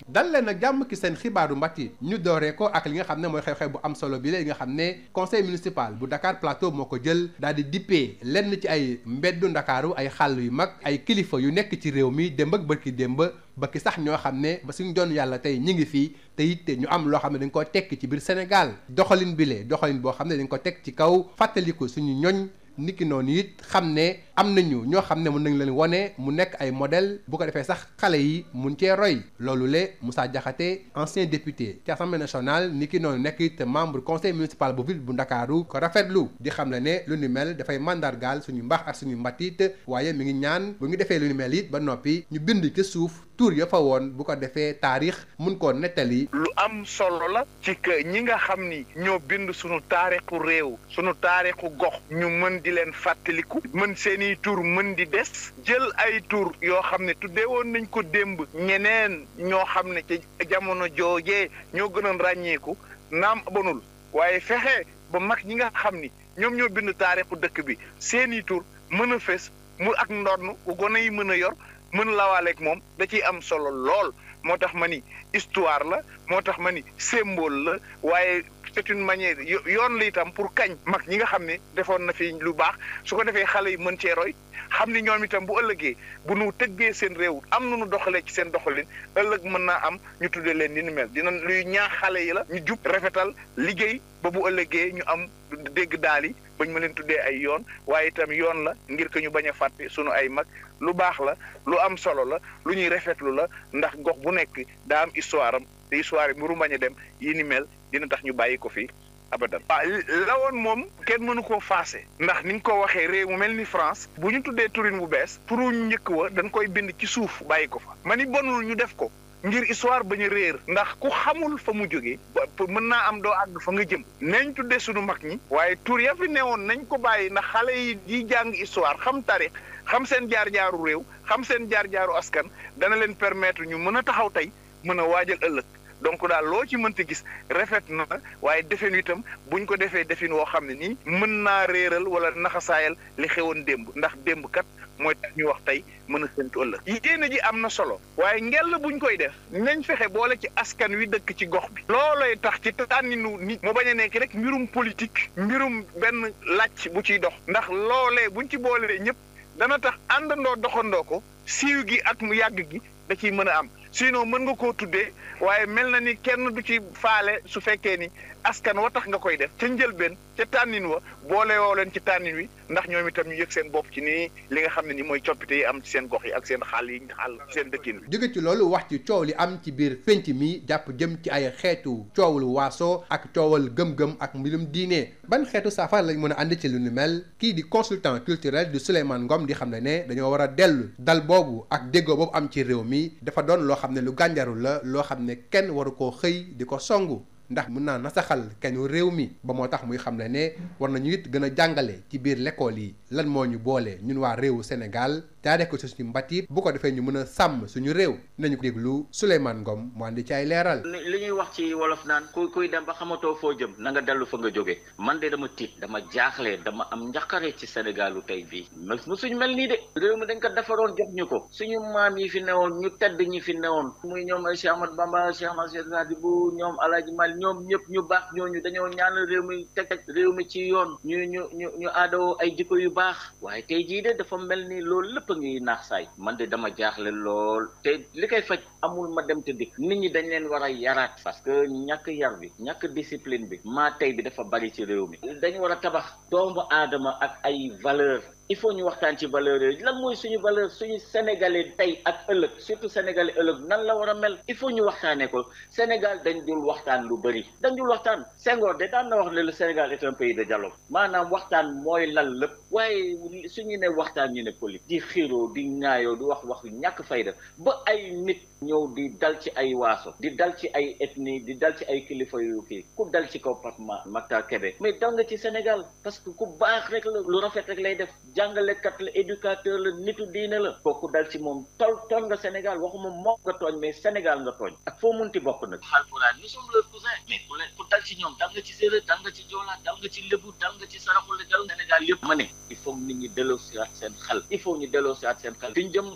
dal leen nag jàmm ki seen xibaaru mbati ñu dooree ko ak li nga xam ne mooy xew-xew bu am solo bi la nga xam ne conseil municipal bu Dakar Plateau moo ko jël daal di dippee lenn ci ay mbeddu Ndakaaru ay xàll yu mag ay kilifa yu nekk ci réew mi démb ak bërki démb ba ki sax ñoo xam ne ba suñ doon yàlla tey ñi ngi fii te it ñu am loo xam ne dañ ko tekk ci biir Sénégal doxalin doxalin boo xam ne dañ ko teg ci kaw fàttaliku suñu ñoñ niki noonu it xam ne am nañu ñoo xam ne mën nañ leen wane mu nekk ay modèle bu ko defee sax xale yi mun cee roy loolu le Moussa Diakhaté ancien député ci Assemblée nationale niki noonu nekk it membre conseil municipal bu ville bu Ndakaaru ko rafetlu di xam le ne lu ni mel dafay mandargaal suñu mbaax ak suñu mbatit waaye mi ngi ñaan bu ñu defee lu ni mel it ba noppi ñu bind ci suuf tur ya fa woon bu ko defee taarix mun koo nettali. lu am solo la ci que ñi nga xam ni ñoo bind suñu taarixu réew suñu taarixu gox ñu mën di leen fàttaliku mën seeni tur mën di des jël ay tur yoo xam ne tuddee woon nañ ko démb ñeneen ñoo xam ne ci jamono joojee ñoo gënoon ràññeeku naam bonul waaye fexe ba mag ñi nga xam ni ñoom ñoo bind taarixu dëkk bi seeni tur mën a fes mu ak ndonn ku gone yi mën a yor mën lawaaleeg moom da ciy am solo lool moo tax ma ni histoire la moo tax ma ni symbole la waaye c'est une manière yoon la itam pour kañ mag ñi nga xam ne defoon na fi lu baax su ko defee xale yi mën cee roy xam ni ñoom itam bu ëllëgee bu nu tëggee seen réew am nu nu doxalee ci seen doxalin ëllëg mën naa am ñu tuddee leen ni mel dina luy ñaax xale yi la ñu jub rafetal liggéey ba bu ëllëgee ñu am dégg daal yi bañ ma leen tuddee ay yoon waaye itam yoon la ngir que ñu bañ a fàtte sunu ay mag lu baax la lu am solo la lu ñuy rafetlu la ndax gox bu nekk daa am histoire am te histoire yi muru bañ a dem yi ni mel dina tax ñu bàyyi ko fi abadan. waaw la woon moom kenn mënu koo faase ndax ni nga ko waxee réew mu mel ni France bu ñu tuddee turin bu bees turu njëkk wa dañ koy bind ci suuf bàyyi ko fa ma ni bonul ñu def ko ngir histoire bañ a réer ndax ku xamul fa mu jógee mën naa am doo àgg fa nga jëm nañ tuddee sunu mag ñi waaye tur ya fi newoon nañ ko bàyyi ndax xale yi jàng histoire xam tarix xam seen jaar-jaaru réew xam seen jaar-jaaru askan dana leen permettre ñu mën a taxaw tey mën a waajal ëllëg donc daal loo ci mënta gis rafet na waaye defin itam buñ ko defee defin woo xam ne nii mën naa réeral wala naxasaayal li xewoon démb ndax démb kat mooy tax ñu wax tey mën a séntu ëllëg yéene ji am na solo waaye ngell buñ koy def nañ fexe boole ci askan wi dëkk ci gox bi loolay tax ci tànninu nit mu bañ a nekk rek mbirum politique mbirum benn làcc bu ciy dox ndax loolee buñ ci boolee ñëpp dana tax àndandoo doxandoo ko siiw gi ak mu yàgg gi da ciy mën a am sinon mën nga koo tuddee waaye mel na ni kenn du ci faale su fekkee ni askan wa tax nga koy def ca njëlbeen ca tànnin wa boole woo leen ci tànnin wi ndax ñoom itam ñu yëg seen bopp ci nii li nga xam ne ni mooy coppite yi am ci seen gox yi ak seen xàll yi xàll seen dëkkin wi. jóge ci loolu wax ci coow li am ci biir penc mi jàpp jëm ci ay xeetu coowul waaso ak coowal gëm-gëm ak mbirum diine ban xeetu saafara lañ mën a ànd ci lu ni mel kii di consultant culturel di Souleymane Ngom di xam ne dañoo war a dellu dal boobu ak déggoo boobu am ci réew mi dafa doon loo xam ne lu gànjaru la loo xam ne kenn waru koo xëy di ko songu ndax mën naa nasaxal kenn réew mi ba moo tax muy xam ne war nañu it gën a jàngale ci biir l'école yi lan moo ñu boole ñun waa réewu Sénégal jaaree ko ci suñu mbatit bu ko defee ñu mën a sàmm suñu réew nañu ko déglu Souleymane Ngom mu andi ci ay leeral. li ñuy wax ci wolof naan kuy dem ba xamatoo foo jëm na nga dellu fa nga jóge man de dama tiit dama jaaxle dama am njaqare ci Sénégalu tey bii suñu mel nii de réew mi dañ ko defaroon jox ñu ko suñu maam yi fi newoon ñu tedd ñi fi newoon muy ñoom Cheikh Ahmadou Bamba Cheikh Sadibou ñoom Alaaji Malick ñoom ñëpp ñu baax ñooñu dañoo ñaanal réew mi teg réew mi ci yoon ñu aadoo ay jikko yu baax waaye tey jii de dafa mel ni loolu lépp a ngi naax saay man de dama jaaxle lool te li koy faj amul ma dem te dikk nit ñi dañ leen war a yaraat parce que ñàkk yar bi ñàkk discipline bi maa tey bi dafa bari ci réew mi dañu war a tabax doomu aadama ak ay valeur il faut ñu waxtaan ci valeur yooyu lan mooy suñu valeur suñu sénégalais tey ak ëllëg surtout sénégalais ëllëg nan la war a mel il faut ñu waxtaanee ko Sénégal dañ dul waxtaan lu bëri dañ dul waxtaan Senghor de daan na wax ne le Sénégal est un pays de dialogue maanaam waxtaan mooy lal lépp waaye suñu ne waxtaan ñu ne politique di xiiroo di ŋaayoo di wax wax ñàkk fayda ba ay nit ñëw di dal ci ay waaso di dal ci ay ethnie di dal ci ay kilifa yu kii ku dal ci kaw Pape Makhtar Kébé mais dal nga ci Sénégal parce que ku baax rek la lu rafet rek lay def jàngalekat la éducateur la nitu diine la kooku dal ci moom tooñ nga Sénégal waxuma moom nga tooñ mais Sénégal nga tooñ ak foo munti bokk nag Haalpulaar nous sommes leurs cousins mais ku dal ci ñoom dal nga ci séeréer dal nga ci joola dal nga ci lébu dal nga ci saraxule dal Sénégal yëpp ma ne il faut nit ñi delloosiwaat seen xel il faut ñu delloosiwaat seen xel fi ñu jëm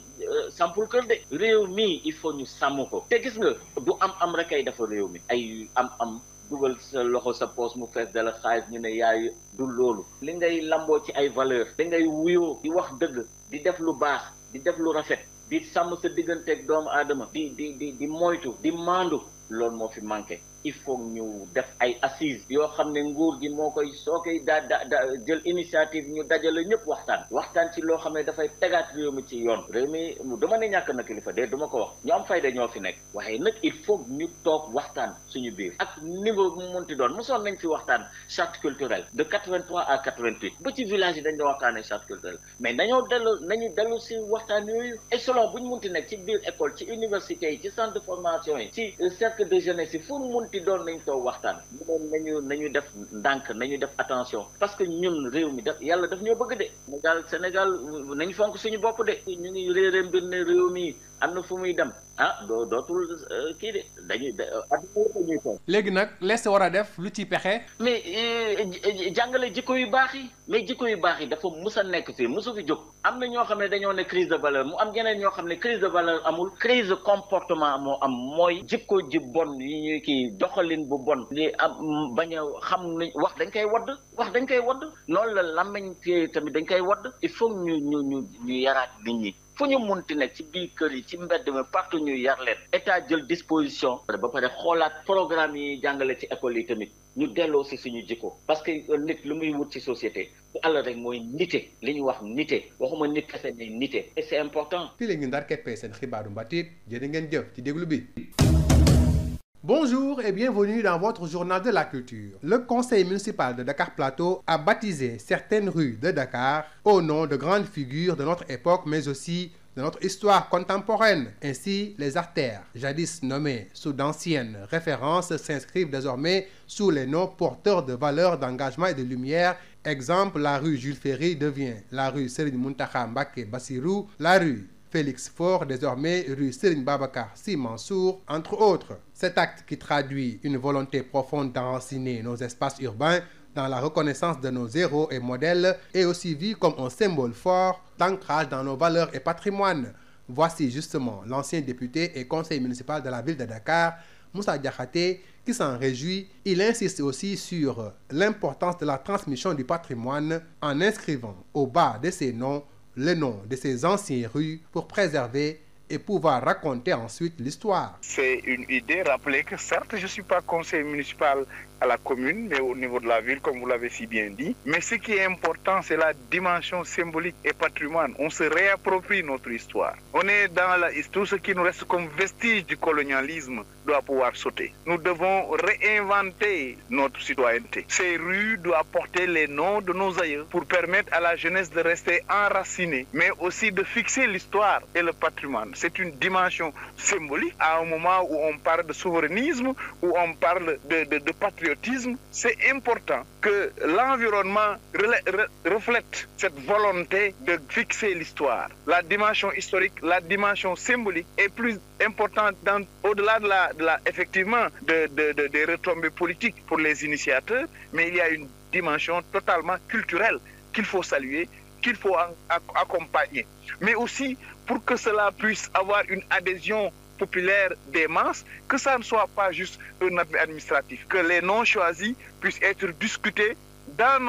sampul kër de réew mii il faut ñu ñu sàmm ko te gis nga du am rek ay dafa réew mi ay am dugal sa loxo sa poos mu fees dala xaalis ñu ne yaay du loolu li ngay lamboo ci ay valeur da ngay wuyoo di wax dëgg di def lu baax di def lu rafet di sàmm sa digganteeg doomu aadama di moytu di maandu loolu moo fi manqué il faut ñu def ay assises yoo xam ne nguur gi moo koy soo koy da jël initiative ñu dajale ñëpp waxtaan ci loo xam ne dafay tegaat réew mi ci yoon réew mi dama ne ñàkk na kilifa de duma ko wax ñu am fayda ñoo fi nekk waaye nag il faut ñu toog waxtaan suñu biir ak niveau mu munti doon mosoon nañ fi waxtaan charte culturelle de 83 à 88 ba ci village yi dañ doon waxtaanee charte culturelle mais nañu dellu si waxtaan yooyu et selon bu ñu munti nekk ci biir école ci université yi ci centre de formation yi ci cercle de jeunesse yi fu munti doon nañ toog waxtaan nañu def ndànk nañu def attention parce que ñun réew mi yàlla daf ñoo bëgg de Sénégal nañu fonk suñu bopp de ñu ngi réere mbir ne réew mi am na fu muy dem dootul kii de dañuy fonk léegi nag lees war a def lu ci pexe mais jàngale jikko yu baax yi mais jikko yu baax yi dafa mus a nekk fii musu fi jóg am na ñoo xam ne dañoo ne crise de valeur mu am ñeneen ñoo xam ne crise de valeur amul crise de comportement moo am mooy jikko ji bon yi ñuy kii doxalin bu bon li am bañ a xam ni wax dañ koy wadd noonu la làmmiñ fii tamit dañ koy wadd il faut ñu yaraat nit ñi fu ñu munti nekk ci biir kër yi ci mbedd mi partout ñu yar leen état jël disposition ba pare xoolaat programme yi jàngale ci école yi tamit ñu delloo si suñu jikko parce que nit lu muy wut ci société bu àll rek mooy nite li ñu wax nite waxuma nit kese ne nite et c'est important. fii la ñu ndar keppee seen xibaaru mbatit jërë ngeen jëf ci déglu bi. Bonjour et bienvenue dans votre journal de la culture. Le conseil municipal de Dakar Plateau a baptisé certaines rues de Dakar au nom de grandes figures de notre époque, mais aussi de notre histoire contemporaine. Ainsi, les artères, jadis nommées sous d'anciennes références, s'inscrivent désormais sous les noms porteurs de valeurs, d'engagement et de lumière. Exemple, la rue Jules Ferry devient la rue Serigne Mountakha Mbacké Bassirou, la rue Félix Faure, désormais rue Serigne Babacar Sy Mansour, entre autres. Cet acte qui traduit une volonté profonde d'enraciner nos espaces urbains dans la reconnaissance de nos héros et modèles est aussi vu comme un symbole fort d'ancrage dans nos valeurs et patrimoines. Voici justement l'ancien député et conseiller municipal de la ville de Dakar, Moussa Diakhaté, qui s'en réjouit. Il insiste aussi sur l'importance de la transmission du patrimoine en inscrivant au bas de ces noms le nom de ces anciennes rues pour préserver et pouvoir raconter ensuite l'histoire. C'est une idée, rappelez que certes je ne suis pas conseiller municipal à la commune, mais au niveau de la ville, comme vous l'avez si bien dit. Mais ce qui est important, c'est la dimension symbolique et patrimoine. On se réapproprie notre histoire. On est dans tout ce qui nous reste comme vestige du colonialisme doit pouvoir sauter. Nous devons réinventer notre citoyenneté. Ces rues doivent porter les noms de nos aïeux pour permettre à la jeunesse de rester enracinée, mais aussi de fixer l'histoire et le patrimoine. C'est une dimension symbolique à un moment où on parle de souverainisme, où on parle de patriotisme. C'est important que l'environnement reflète cette volonté de fixer l'histoire. La dimension historique, la dimension symbolique est plus importante au-delà effectivement des retombées politiques pour les initiateurs, mais il y a une dimension totalement culturelle qu'il faut saluer, qu'il faut accompagner. Mais aussi pour que cela puisse avoir une adhésion populaire des masses, que ça ne soit pas juste un appel administratif, que les noms choisis puissent être discutés dans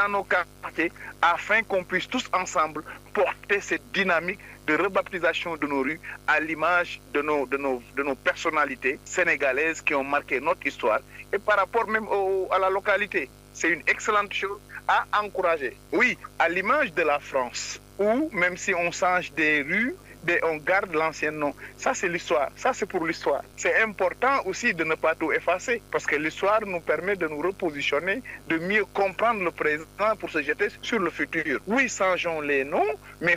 nos quartiers afin qu'on puisse tous ensemble porter cette dynamique de rebaptisation de nos rues à l'image de nos personnalités sénégalaises qui ont marqué notre histoire et par rapport même à la localité. C'est une excellente chose à encourager. Oui, à l'image de la France, où même si on change des rues, on garde l'ancien nom. Ça, c'est l'histoire. Ça, c'est pour l'histoire. C'est important aussi de ne pas tout effacer parce que l'histoire nous permet de nous repositionner, de mieux comprendre le présent pour se jeter sur le futur. Oui, changeons les noms, mais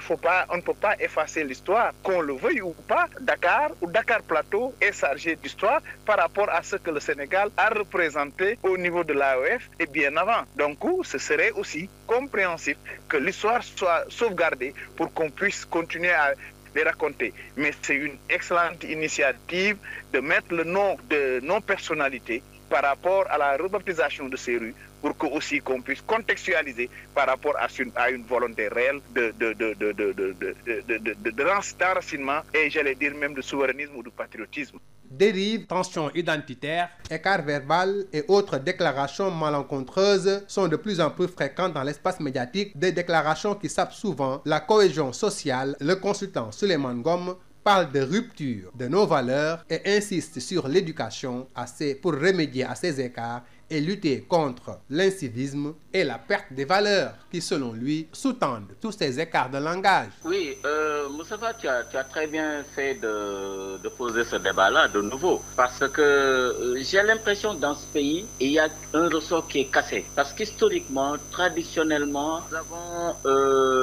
on ne peut pas effacer l'histoire. Qu'on le veuille ou pas, Dakar ou Dakar Plateau est chargé d'histoire par rapport à ce que le Sénégal a représenté au niveau de l'AOF et bien avant. Donc, ce serait aussi compréhensif que l'histoire soit sauvegardée pour qu'on puisse continuer à les raconter. Mais c'est une excellente initiative de mettre le nom de nos personnalités par rapport à la rebaptisation de ces rues pour que aussi qu'on puisse contextualiser par rapport à une volonté réelle d'enracinement et j'allais dire même de souverainisme ou de patriotisme. Dérives, tensions identitaires, écarts verbal et autres déclarations malencontreuses sont de plus en plus fréquentes dans l'espace médiatique, des déclarations qui sapent souvent la cohésion sociale. Le consultant Souleymane Ngom parle de rupture de nos valeurs et insiste sur l'éducation pour remédier à ces écarts et lutter contre l'incivisme et la perte des valeurs qui, selon lui, sous-tendent tous ces écarts de langage. Oui, Moustapha, tu as très bien fait de poser ce débat-là de nouveau, parce que j'ai l'impression que dans ce pays, il y a un ressort qui est cassé. Parce qu'historiquement, traditionnellement, nous avons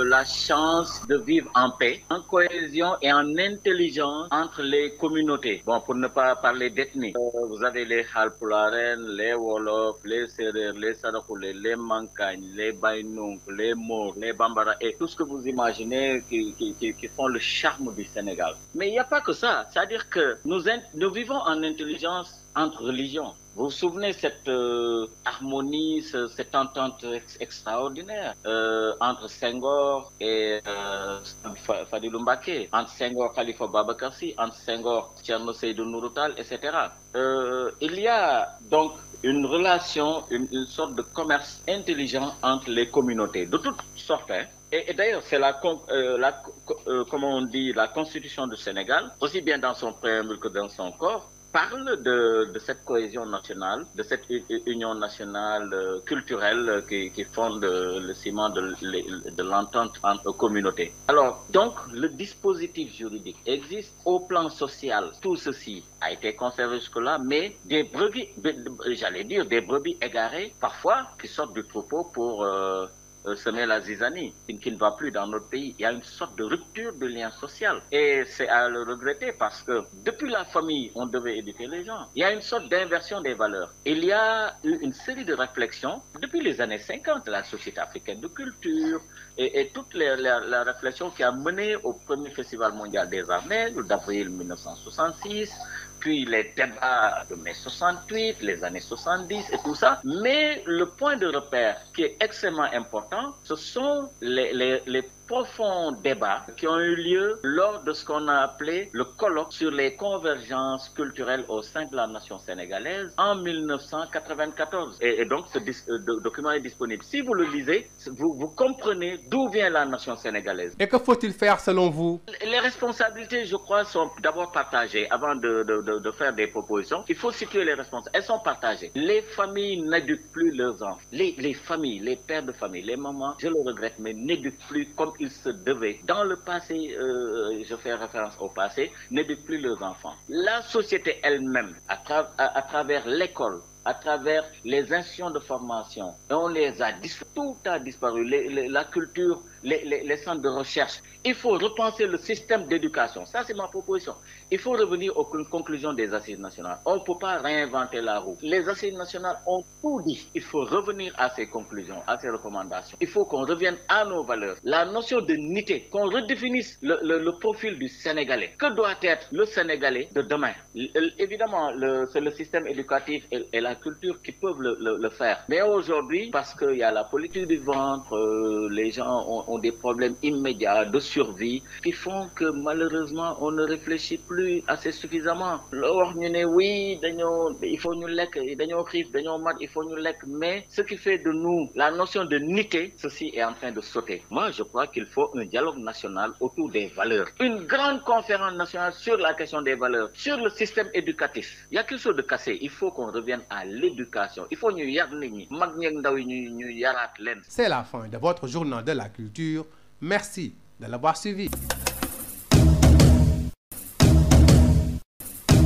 la chance de vivre en paix, en cohésion et en intelligence entre les communautés. Bon, pour ne pas parler d'ethnie, vous avez les Halpularen, les Wolof, les Serer, les Sarakoulé, les Mankagne, les Baïnouk, les Maures, les Bambara et tout ce que vous imaginez qui font le charme du Sénégal. Mais il n'y a pas que ça. C'est-à-dire que nous vivons en intelligence entre religions. Vous vous souvenez cette harmonie, cette entente extraordinaire entre Senghor et Fadilou Mbacké, entre Senghor Khalifa Babacar Sy, entre Senghor Thierno Seydou Nourou Tall, etc. Il y a donc une relation, une sorte de commerce intelligent entre les communautés, de toutes sortes. Hein. Et d'ailleurs, c'est comment on dit, la constitution du Sénégal, aussi bien dans son préambule que dans son corps, parle de cette cohésion nationale, de cette union nationale culturelle qui fonde le ciment de l'entente entre communautés. Alors, donc, le dispositif juridique existe au plan social. Tout ceci a été conservé jusque-là, mais des brebis, j'allais dire des brebis égarées, parfois, qui sortent du troupeau pour semer la zizanie, qui ne va plus dans notre pays. Il y a une sorte de rupture de lien social. Et c'est à le regretter parce que depuis la famille, on devait éduquer les gens. Il y a une sorte d'inversion des valeurs. Il y a eu une série de réflexions depuis les années 50, la Société africaine de culture et toute la réflexion qui a mené au premier Festival mondial des arts nègres d'avril 1966, puis les débats de mai 68, les années 70 et tout ça. Mais le point de repère qui est extrêmement important, ce sont les profonds débats qui ont eu lieu lors de ce qu'on a appelé le colloque sur les convergences culturelles au sein de la nation sénégalaise en 1994. Et donc ce document est disponible. Si vous le lisez, vous comprenez d'où vient la nation sénégalaise. Et que faut-il faire selon vous? Les responsabilités, je crois, sont d'abord partagées. Avant de faire des propositions, il faut situer les responsabilités. Elles sont partagées. Les familles n'éduquent plus leurs enfants. Les familles, les pères de famille, les mamans, je le regrette, mais n'éduquent plus comme il se devait. Dans le passé, je fais référence au passé, n'éduquent plus leurs enfants. La société elle-même, à travers l'école, à travers les institutions de formation, on les a tout a disparu, la culture, les centres de recherche. Il faut repenser le système d'éducation. Ça, c'est ma proposition. Il faut revenir aux conclusions des assises nationales. On ne peut pas réinventer la roue. Les assises nationales ont tout dit. Il faut revenir à ces conclusions, à ces recommandations. Il faut qu'on revienne à nos valeurs. La notion de nité, qu'on redéfinisse le profil du Sénégalais. Que doit être le Sénégalais de demain? Évidemment, c'est le système éducatif et la culture qui peuvent le faire. Mais aujourd'hui, parce qu'il y a la politique du ventre, les gens ont des problèmes immédiats de survie qui font que malheureusement on ne réfléchit plus assez suffisamment. Oui, il faut nous lek, il faut nous lek, mais ce qui fait de nous la notion de nité, ceci est en train de sauter. Moi, je crois qu'il faut un dialogue national autour des valeurs. Une grande conférence nationale sur la question des valeurs, sur le système éducatif. Il y a quelque chose de cassé. Il faut qu'on revienne à l'éducation. Il faut C'est la fin de votre journal de la culture. Merci de l'avoir suivi.